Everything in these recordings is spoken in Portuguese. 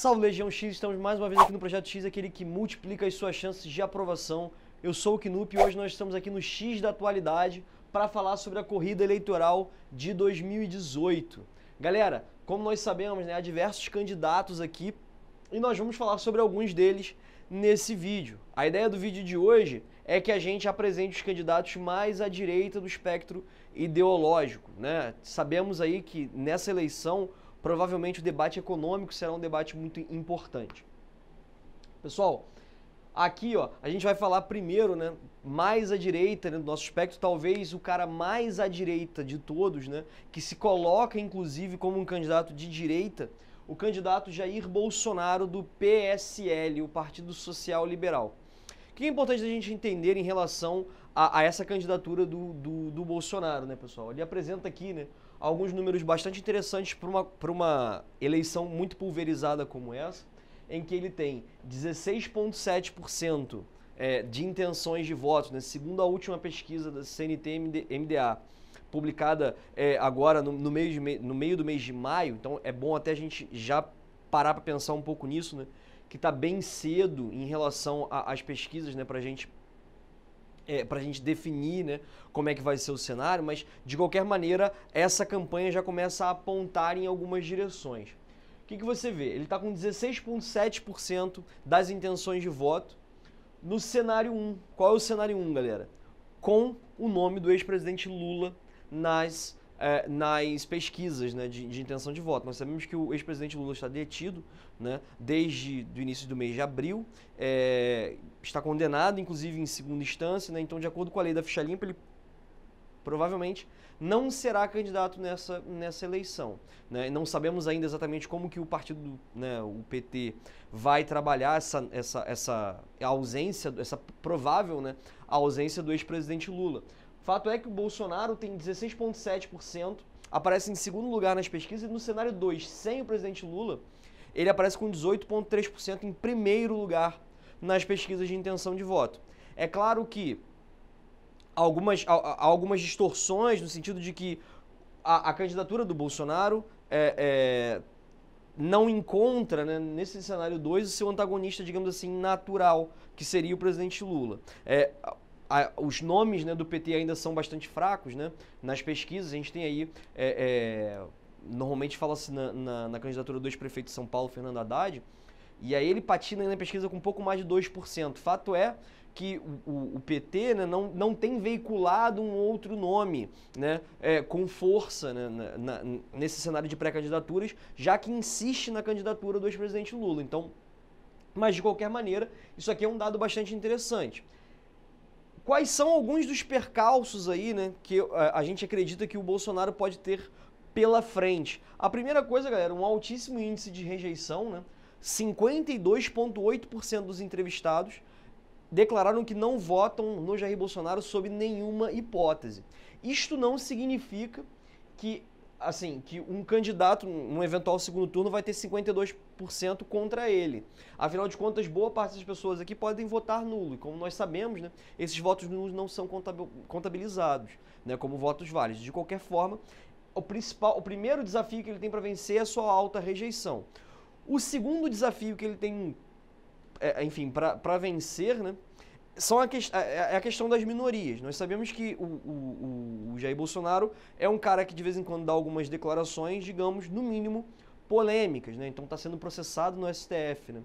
Salve Legião X, estamos mais uma vez aqui no Projeto X, aquele que multiplica as suas chances de aprovação. Eu sou o Knup e hoje nós estamos aqui no X da atualidade para falar sobre a corrida eleitoral de 2018. Galera, como nós sabemos, né, há diversos candidatos aqui e nós vamos falar sobre alguns deles nesse vídeo. A ideia do vídeo de hoje é que a gente apresente os candidatos mais à direita do espectro ideológico, né? Sabemos aí que nessa eleição provavelmente o debate econômico será um debate muito importante. Pessoal, aqui ó, a gente vai falar primeiro, né, mais à direita, né, do nosso espectro, talvez o cara mais à direita de todos, né, que se coloca inclusive como um candidato de direita, o candidato Jair Bolsonaro do PSL, o Partido Social Liberal. O que é importante a gente entender em relação a essa candidatura do Bolsonaro, né, pessoal? Ele apresenta aqui, né, alguns números bastante interessantes para uma eleição muito pulverizada como essa, em que ele tem 16,7% de intenções de votos, né, segundo a última pesquisa da CNT-MDA, publicada agora no meio do mês de maio. Então é bom até a gente já parar para pensar um pouco nisso, né, que está bem cedo em relação às pesquisas, né, para a gente definir, né, como é que vai ser o cenário, mas de qualquer maneira essa campanha já começa a apontar em algumas direções. O que você vê? Ele está com 16,7% das intenções de voto no cenário 1. Qual é o cenário 1, galera? Com o nome do ex-presidente Lula nas pesquisas, né, de intenção de voto. Nós sabemos que o ex-presidente Lula está detido, né, desde o início do mês de abril, está condenado, inclusive, em segunda instância, né, então, de acordo com a lei da ficha limpa, ele provavelmente não será candidato nessa eleição, né? Não sabemos ainda exatamente como que o partido, né, o PT, vai trabalhar essa ausência, essa provável, né, ausência do ex-presidente Lula. Fato é que o Bolsonaro tem 16,7%, aparece em segundo lugar nas pesquisas, e no cenário 2, sem o presidente Lula, ele aparece com 18,3% em primeiro lugar nas pesquisas de intenção de voto. É claro que há algumas distorções no sentido de que a candidatura do Bolsonaro não encontra, né, nesse cenário 2 o seu antagonista, digamos assim, natural, que seria o presidente Lula. Os nomes, né, do PT ainda são bastante fracos, né? Nas pesquisas a gente tem aí, normalmente fala-se na candidatura do ex-prefeito de São Paulo, Fernando Haddad, e aí ele patina aí na pesquisa com um pouco mais de 2%. Fato é que o PT, né, não tem veiculado um outro nome, né, com força, né, nesse cenário de pré-candidaturas, já que insiste na candidatura do ex-presidente Lula. Então, mas de qualquer maneira, isso aqui é um dado bastante interessante. Quais são alguns dos percalços aí, né, que a gente acredita que o Bolsonaro pode ter pela frente? A primeira coisa, galera, um altíssimo índice de rejeição, né? 52,8% dos entrevistados declararam que não votam no Jair Bolsonaro sob nenhuma hipótese. Isto não significa que, assim, que um candidato, num eventual segundo turno, vai ter 52% contra ele. Afinal de contas, boa parte das pessoas aqui podem votar nulo. E como nós sabemos, né, esses votos nulos não são contabilizados, né, como votos válidos. De qualquer forma, o primeiro desafio que ele tem para vencer é a sua alta rejeição. O segundo desafio que ele tem, enfim, para vencer, né, é a questão das minorias. Nós sabemos que o Jair Bolsonaro é um cara que de vez em quando dá algumas declarações, digamos, no mínimo, polêmicas, né? Então está sendo processado no STF, né?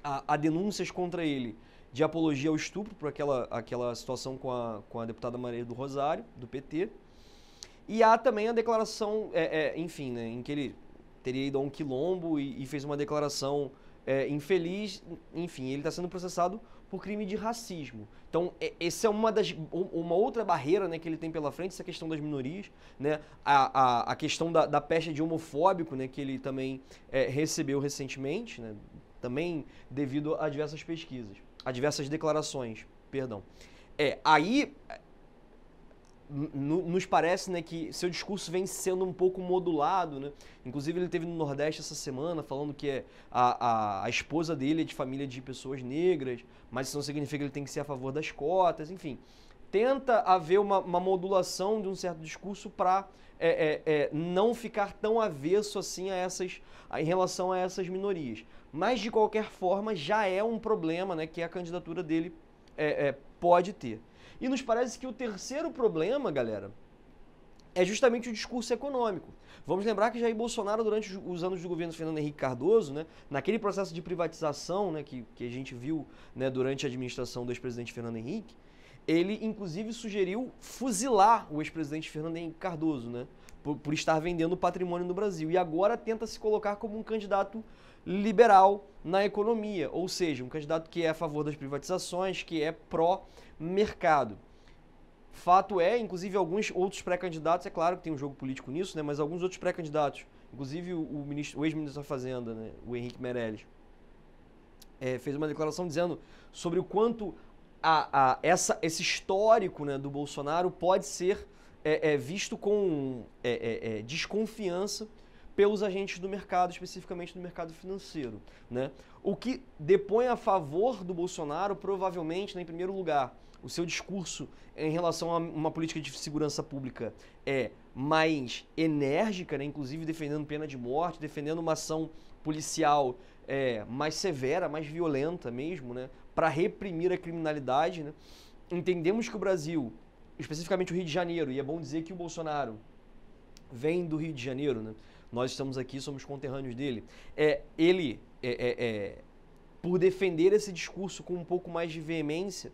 Há denúncias contra ele de apologia ao estupro por aquela situação com a deputada Maria do Rosário, do PT. E há também a declaração, enfim, né, em que ele teria ido a um quilombo e fez uma declaração infeliz. Enfim, ele está sendo processado por crime de racismo. Então, essa é uma outra barreira, né, que ele tem pela frente, essa questão das minorias, né, a questão da pecha de homofóbico, né, que ele também recebeu recentemente, né, também devido a diversas pesquisas, a diversas declarações, perdão. Aí nos parece, né, que seu discurso vem sendo um pouco modulado, né? Inclusive ele teve no Nordeste essa semana falando que a esposa dele é de família de pessoas negras, mas isso não significa que ele tem que ser a favor das cotas, enfim. Tenta haver uma modulação de um certo discurso para não ficar tão avesso assim em relação a essas minorias. Mas, de qualquer forma, já é um problema, né, que a candidatura dele pode ter. E nos parece que o terceiro problema, galera, é justamente o discurso econômico. Vamos lembrar que Jair Bolsonaro, durante os anos do governo Fernando Henrique Cardoso, né, naquele processo de privatização, né, que a gente viu, né, durante a administração do ex-presidente Fernando Henrique, ele inclusive sugeriu fuzilar o ex-presidente Fernando Henrique Cardoso, né, por estar vendendo o patrimônio no Brasil. E agora tenta se colocar como um candidato liberal na economia, ou seja, um candidato que é a favor das privatizações, que é pró-mercado. Fato é, inclusive alguns outros pré-candidatos, é claro que tem um jogo político nisso, né, mas alguns outros pré-candidatos, inclusive o ex-ministro da Fazenda, né, o Henrique Meirelles, fez uma declaração dizendo sobre o quanto esse histórico, né, do Bolsonaro pode ser visto com desconfiança pelos agentes do mercado, especificamente do mercado financeiro, né? O que depõe a favor do Bolsonaro, provavelmente, né, em primeiro lugar, o seu discurso em relação a uma política de segurança pública é mais enérgica, né, inclusive defendendo pena de morte, defendendo uma ação policial mais severa, mais violenta mesmo, né, para reprimir a criminalidade, né? Entendemos que o Brasil, especificamente o Rio de Janeiro, e é bom dizer que o Bolsonaro vem do Rio de Janeiro, né? Nós estamos aqui, somos conterrâneos dele. Por defender esse discurso com um pouco mais de veemência,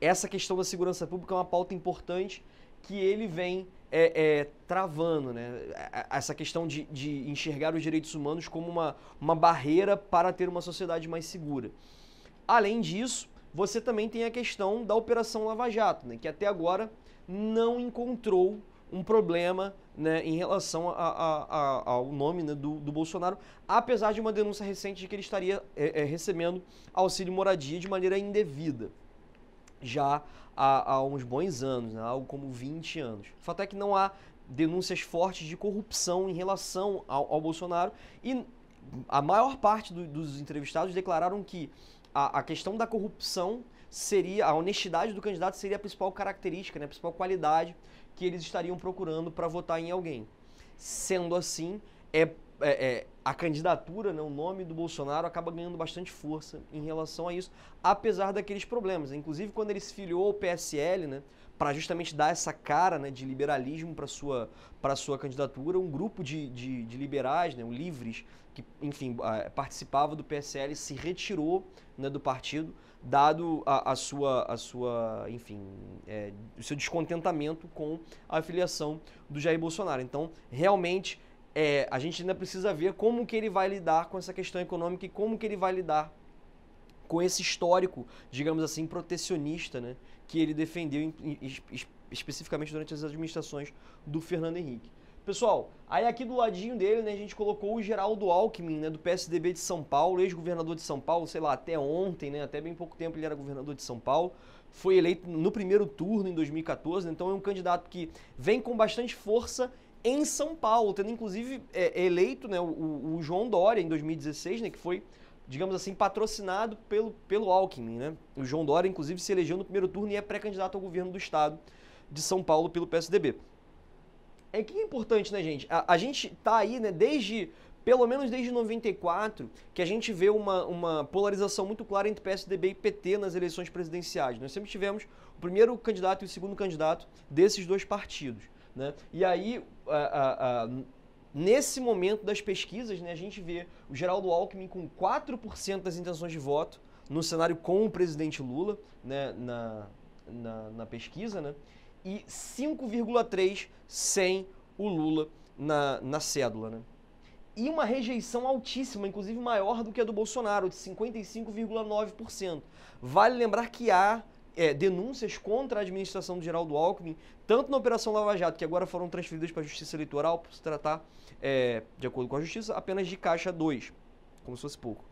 essa questão da segurança pública é uma pauta importante que ele vem travando, né? Essa questão de enxergar os direitos humanos como uma barreira para ter uma sociedade mais segura. Além disso, você também tem a questão da Operação Lava Jato, né, que até agora não encontrou um problema, né, em relação ao nome, né, do Bolsonaro, apesar de uma denúncia recente de que ele estaria recebendo auxílio moradia de maneira indevida, já há uns bons anos, né, algo como 20 anos. O fato é que não há denúncias fortes de corrupção em relação ao Bolsonaro e a maior parte dos entrevistados declararam que a questão da corrupção a honestidade do candidato seria a principal característica, né, a principal qualidade que eles estariam procurando para votar em alguém. Sendo assim, a candidatura, né, o nome do Bolsonaro acaba ganhando bastante força em relação a isso, apesar daqueles problemas. Inclusive, quando ele se filiou ao PSL, né, para justamente dar essa cara, né, de liberalismo para sua candidatura, um grupo de liberais, né, o Livres, que, enfim, participava do PSL, se retirou, né, do partido, dado o seu descontentamento com a afiliação do Jair Bolsonaro. Então, realmente, a gente ainda precisa ver como que ele vai lidar com essa questão econômica e como que ele vai lidar com esse histórico, digamos assim, protecionista, né, que ele defendeu especificamente durante as administrações do Fernando Henrique. Pessoal, aí aqui do ladinho dele, né, a gente colocou o Geraldo Alckmin, né, do PSDB de São Paulo, ex-governador de São Paulo, sei lá, até ontem, né, até bem pouco tempo ele era governador de São Paulo, foi eleito no primeiro turno em 2014, né, então é um candidato que vem com bastante força em São Paulo, tendo inclusive eleito, né, o João Dória em 2016, né, que foi, digamos assim, patrocinado pelo Alckmin, né? O João Dória, inclusive, se elegeu no primeiro turno e é pré-candidato ao governo do estado de São Paulo pelo PSDB. Que é importante, né, gente? A gente tá aí, né, pelo menos desde 94, que a gente vê uma polarização muito clara entre PSDB e PT nas eleições presidenciais. Nós sempre tivemos o primeiro candidato e o segundo candidato desses dois partidos, né? E aí, nesse momento das pesquisas, né, a gente vê o Geraldo Alckmin com 4% das intenções de voto no cenário com o presidente Lula, né, na pesquisa, né, e 5,3% sem o Lula na cédula, né. E uma rejeição altíssima, inclusive maior do que a do Bolsonaro, de 55,9%. Vale lembrar que há denúncias contra a administração do Geraldo Alckmin, tanto na Operação Lava Jato, que agora foram transferidas para a Justiça Eleitoral, por se tratar, de acordo com a Justiça, apenas de caixa 2, como se fosse pouco.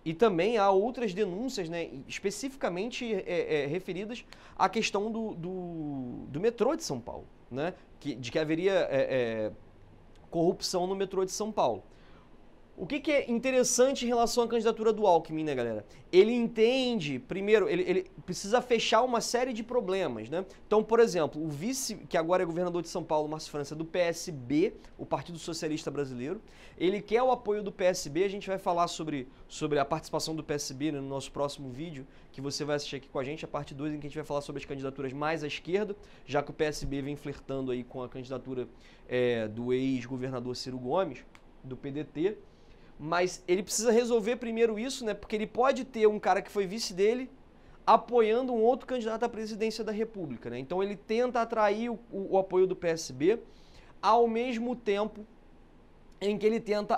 E também há outras denúncias, né, especificamente referidas à questão do metrô de São Paulo, né, de que haveria corrupção no metrô de São Paulo. O que é interessante em relação à candidatura do Alckmin, né, galera? Ele entende, primeiro, ele precisa fechar uma série de problemas, né? Então, por exemplo, o vice, que agora é governador de São Paulo, Márcio França, do PSB, o Partido Socialista Brasileiro, ele quer o apoio do PSB, a gente vai falar sobre a participação do PSB, né, no nosso próximo vídeo, que você vai assistir aqui com a gente, a parte 2, em que a gente vai falar sobre as candidaturas mais à esquerda, já que o PSB vem flertando aí com a candidatura do ex-governador Ciro Gomes, do PDT. Mas ele precisa resolver primeiro isso, né? Porque ele pode ter um cara que foi vice dele apoiando um outro candidato à presidência da República, né? Então ele tenta atrair o apoio do PSB ao mesmo tempo em que ele tenta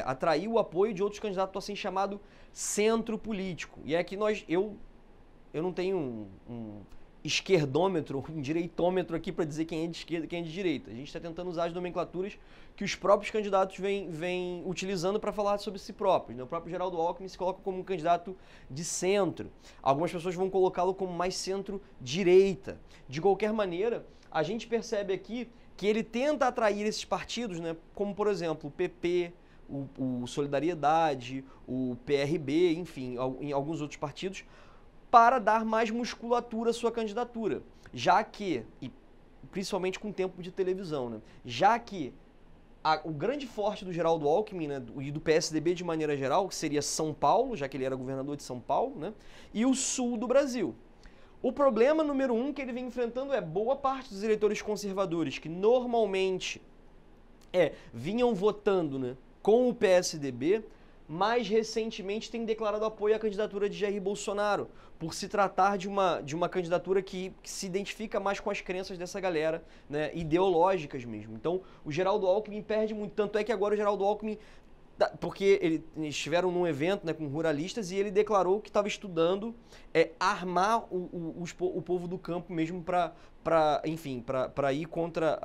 atrair o apoio de outros candidatos assim chamado centro político. E é que eu não tenho um esquerdômetro, um direitômetro aqui para dizer quem é de esquerda e quem é de direita. A gente está tentando usar as nomenclaturas que os próprios candidatos vêm utilizando para falar sobre si próprios, né? O próprio Geraldo Alckmin se coloca como um candidato de centro. Algumas pessoas vão colocá-lo como mais centro-direita. De qualquer maneira, a gente percebe aqui que ele tenta atrair esses partidos, né? Como, por exemplo, o PP, o Solidariedade, o PRB, enfim, em alguns outros partidos, para dar mais musculatura à sua candidatura, já que, e principalmente com tempo de televisão, né? Já que o grande forte do Geraldo Alckmin, né, e do PSDB de maneira geral, que seria São Paulo, já que ele era governador de São Paulo, né, e o sul do Brasil. O problema número 1 que ele vem enfrentando é boa parte dos eleitores conservadores, que normalmente vinham votando, né, com o PSDB, mais recentemente tem declarado apoio à candidatura de Jair Bolsonaro, por se tratar de uma candidatura que se identifica mais com as crenças dessa galera, né, ideológicas mesmo. Então, o Geraldo Alckmin perde muito, tanto é que agora o Geraldo Alckmin, porque eles estiveram num evento, né, com ruralistas, e ele declarou que estava estudando armar o povo do campo mesmo para ir contra,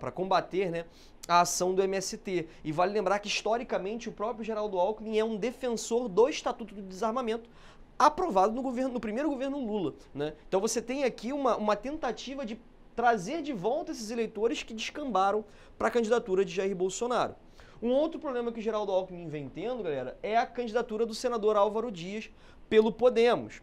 para combater, né, a ação do MST. E vale lembrar que, historicamente, o próprio Geraldo Alckmin é um defensor do Estatuto do Desarmamento, aprovado no primeiro governo Lula, né? Então você tem aqui uma tentativa de trazer de volta esses eleitores que descambaram para a candidatura de Jair Bolsonaro. Um outro problema que o Geraldo Alckmin vem tendo, galera, é a candidatura do senador Álvaro Dias pelo Podemos.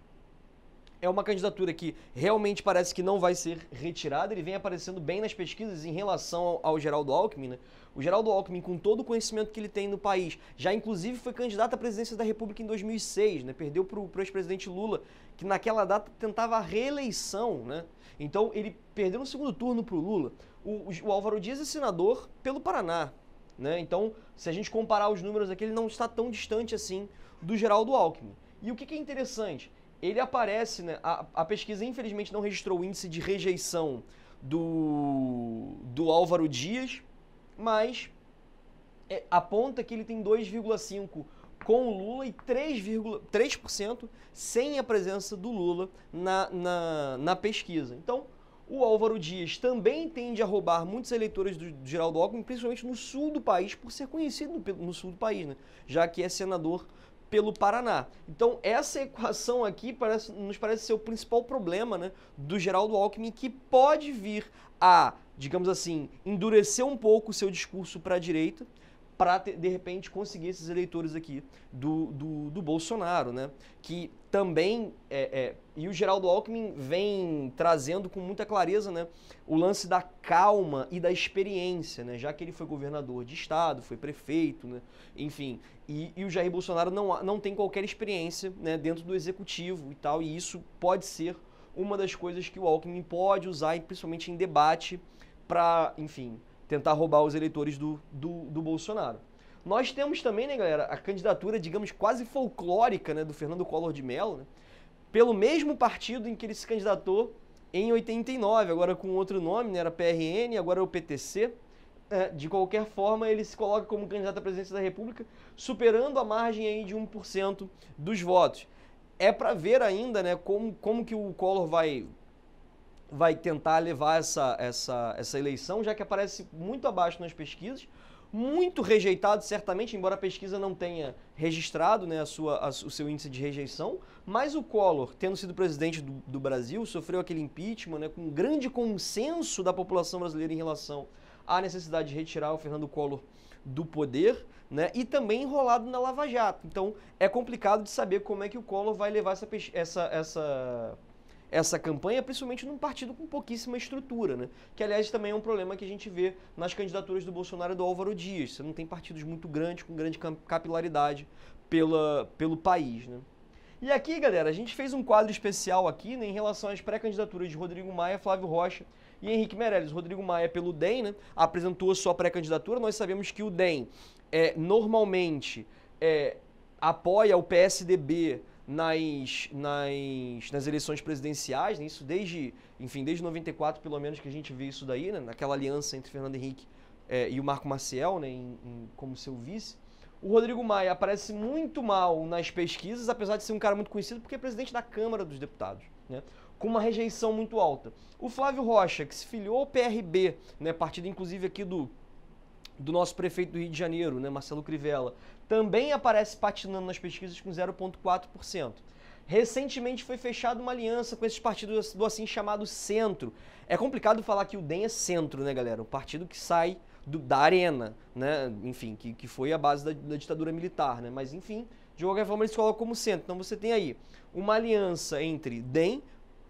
É uma candidatura que realmente parece que não vai ser retirada, ele vem aparecendo bem nas pesquisas em relação ao Geraldo Alckmin, né? O Geraldo Alckmin, com todo o conhecimento que ele tem no país, já inclusive foi candidato à presidência da República em 2006, né? Perdeu para o ex-presidente Lula, que naquela data tentava a reeleição, né? Então ele perdeu no segundo turno para o Lula. O Álvaro Dias é senador pelo Paraná, né? Então, se a gente comparar os números aqui, ele não está tão distante assim do Geraldo Alckmin. E o que é interessante? Ele aparece, né? A pesquisa infelizmente não registrou o índice de rejeição do Álvaro Dias, mas aponta que ele tem 2,5% com o Lula e 3% sem a presença do Lula na pesquisa. Então, o Álvaro Dias também tende a roubar muitos eleitores do Geraldo Alckmin, principalmente no sul do país, por ser conhecido no sul do país, né? Já que é senador pelo Paraná. Então, essa equação aqui nos parece ser o principal problema, né, do Geraldo Alckmin, que pode vir a, digamos assim, endurecer um pouco o seu discurso para a direita, para, de repente, conseguir esses eleitores aqui do Bolsonaro, né? Que também, e o Geraldo Alckmin vem trazendo com muita clareza, né, o lance da calma e da experiência, né? Já que ele foi governador de estado, foi prefeito, né? Enfim, e o Jair Bolsonaro não tem qualquer experiência, né, dentro do executivo e tal, e isso pode ser uma das coisas que o Alckmin pode usar, principalmente em debate, para, enfim, tentar roubar os eleitores do Bolsonaro. Nós temos também, né, galera, a candidatura, digamos, quase folclórica, né, do Fernando Collor de Mello, né, pelo mesmo partido em que ele se candidatou em 89, agora com outro nome, né, era PRN, agora é o PTC. De qualquer forma, ele se coloca como candidato à presidência da República, superando a margem aí de 1% dos votos. É para ver ainda, né, como que o Collor vai tentar levar essa eleição, já que aparece muito abaixo nas pesquisas, muito rejeitado certamente, embora a pesquisa não tenha registrado, né, o seu índice de rejeição, mas o Collor, tendo sido presidente do Brasil, sofreu aquele impeachment, né, com um grande consenso da população brasileira em relação à necessidade de retirar o Fernando Collor do poder, né, e também enrolado na Lava Jato. Então, é complicado de saber como é que o Collor vai levar essa campanha, principalmente num partido com pouquíssima estrutura, né? Que, aliás, também é um problema que a gente vê nas candidaturas do Bolsonaro e do Álvaro Dias. Você não tem partidos muito grandes, com grande capilaridade pelo país, né? E aqui, galera, a gente fez um quadro especial aqui, né, em relação às pré-candidaturas de Rodrigo Maia, Flávio Rocha e Henrique Meirelles. Rodrigo Maia, pelo DEM, né, apresentou a sua pré-candidatura. Nós sabemos que o DEM normalmente apoia o PSDB nas eleições presidenciais, né? Isso desde 94, pelo menos, que a gente vê isso daí, né? Naquela aliança entre Fernando Henrique e o Marco Maciel, né? Como seu vice. O Rodrigo Maia aparece muito mal nas pesquisas, apesar de ser um cara muito conhecido, porque é presidente da Câmara dos Deputados, né? Com uma rejeição muito alta. O Flávio Rocha, que se filiou ao PRB, né? Partido, inclusive, aqui do nosso prefeito do Rio de Janeiro, né, Marcelo Crivella, também aparece patinando nas pesquisas com 0,4%. Recentemente foi fechada uma aliança com esses partidos do assim chamado centro. É complicado falar que o DEM é centro, né, galera? Um partido que sai da arena, né? Enfim, que foi a base da ditadura militar, né? Mas, enfim, de qualquer forma eles colocam como centro. Então você tem aí uma aliança entre DEM,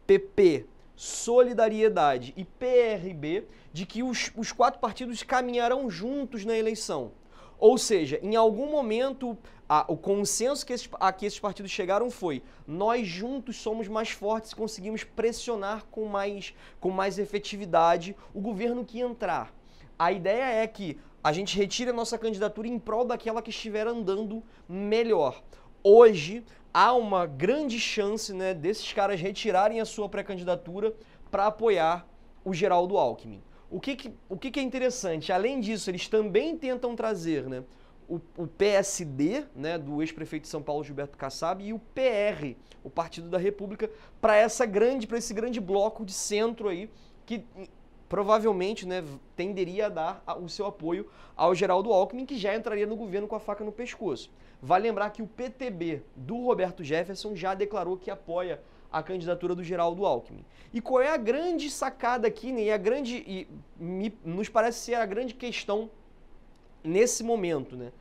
PP, Solidariedade e PRB, de que os quatro partidos caminharão juntos na eleição. Ou seja, em algum momento, o consenso a que esses partidos chegaram foi: nós juntos somos mais fortes e conseguimos pressionar com mais efetividade o governo que entrar. A ideia é que a gente retire a nossa candidatura em prol daquela que estiver andando melhor. Hoje, há uma grande chance, né, desses caras retirarem a sua pré-candidatura para apoiar o Geraldo Alckmin. O que é interessante? Além disso, eles também tentam trazer, né, o PSD, né, do ex-prefeito de São Paulo, Gilberto Kassab, e o PR, o Partido da República, para esse grande bloco de centro aí, que provavelmente, né, tenderia a dar o seu apoio ao Geraldo Alckmin, que já entraria no governo com a faca no pescoço. Vale lembrar que o PTB do Roberto Jefferson já declarou que apoia a candidatura do Geraldo Alckmin. E qual é a grande sacada aqui, né? Nos parece ser a grande questão nesse momento, né?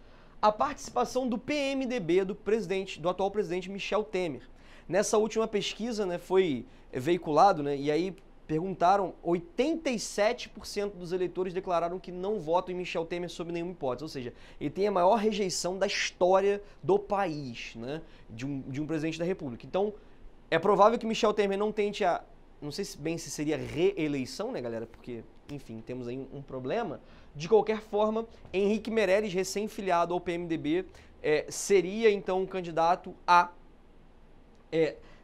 A participação do PMDB do atual presidente Michel Temer. Nessa última pesquisa, né, foi veiculado, né, e aí perguntaram, 87% dos eleitores declararam que não votam em Michel Temer sob nenhuma hipótese. Ou seja, ele tem a maior rejeição da história do país, né, de um presidente da República. Então, é provável que Michel Temer não tente não sei se seria reeleição, né, galera? Porque, enfim, temos aí um problema. De qualquer forma, Henrique Meirelles, recém-filiado ao PMDB, seria, então, um candidato a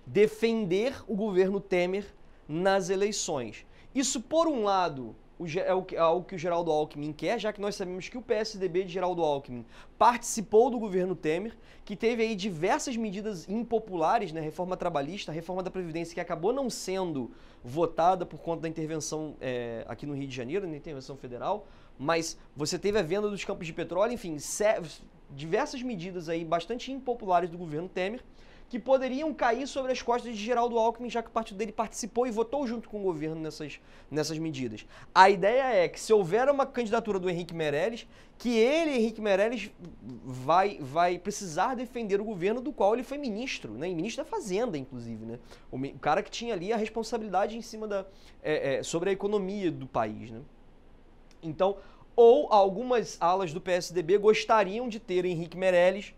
defender o governo Temer nas eleições. Isso, por um lado, é algo que o Geraldo Alckmin quer, já que nós sabemos que o PSDB de Geraldo Alckmin participou do governo Temer, que teve aí diversas medidas impopulares, né, reforma trabalhista, reforma da Previdência, que acabou não sendo votada por conta da intervenção aqui no Rio de Janeiro, na intervenção federal, mas você teve a venda dos campos de petróleo, enfim, diversas medidas aí bastante impopulares do governo Temer, que poderiam cair sobre as costas de Geraldo Alckmin, já que o partido dele participou e votou junto com o governo nessas medidas. A ideia é que, se houver uma candidatura do Henrique Meirelles, que Henrique Meirelles, vai precisar defender o governo do qual ele foi ministro, né? E ministro da Fazenda, inclusive, né? O cara que tinha ali a responsabilidade em cima sobre a economia do país, né? Então, ou algumas alas do PSDB gostariam de ter Henrique Meirelles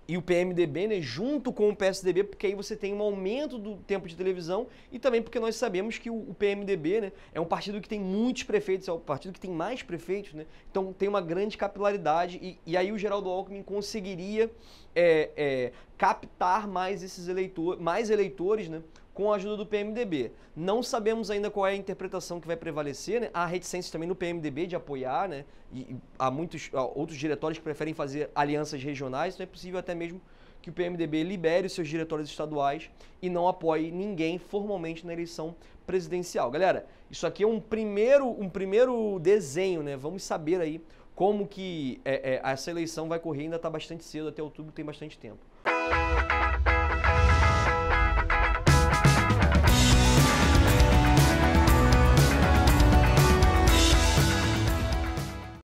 e o PMDB, né, junto com o PSDB, porque aí você tem um aumento do tempo de televisão e também porque nós sabemos que o PMDB, né, é um partido que tem muitos prefeitos, é o partido que tem mais prefeitos, né, então tem uma grande capilaridade e aí o Geraldo Alckmin conseguiria captar mais esses eleitores, né, com a ajuda do PMDB. Não sabemos ainda qual é a interpretação que vai prevalecer, né? Há reticências também no PMDB de apoiar, né? E há outros diretórios que preferem fazer alianças regionais, então é possível até mesmo que o PMDB libere os seus diretórios estaduais e não apoie ninguém formalmente na eleição presidencial. Galera, isso aqui é um primeiro desenho, né? Vamos saber aí como que essa eleição vai correr, ainda está bastante cedo, até outubro tem bastante tempo.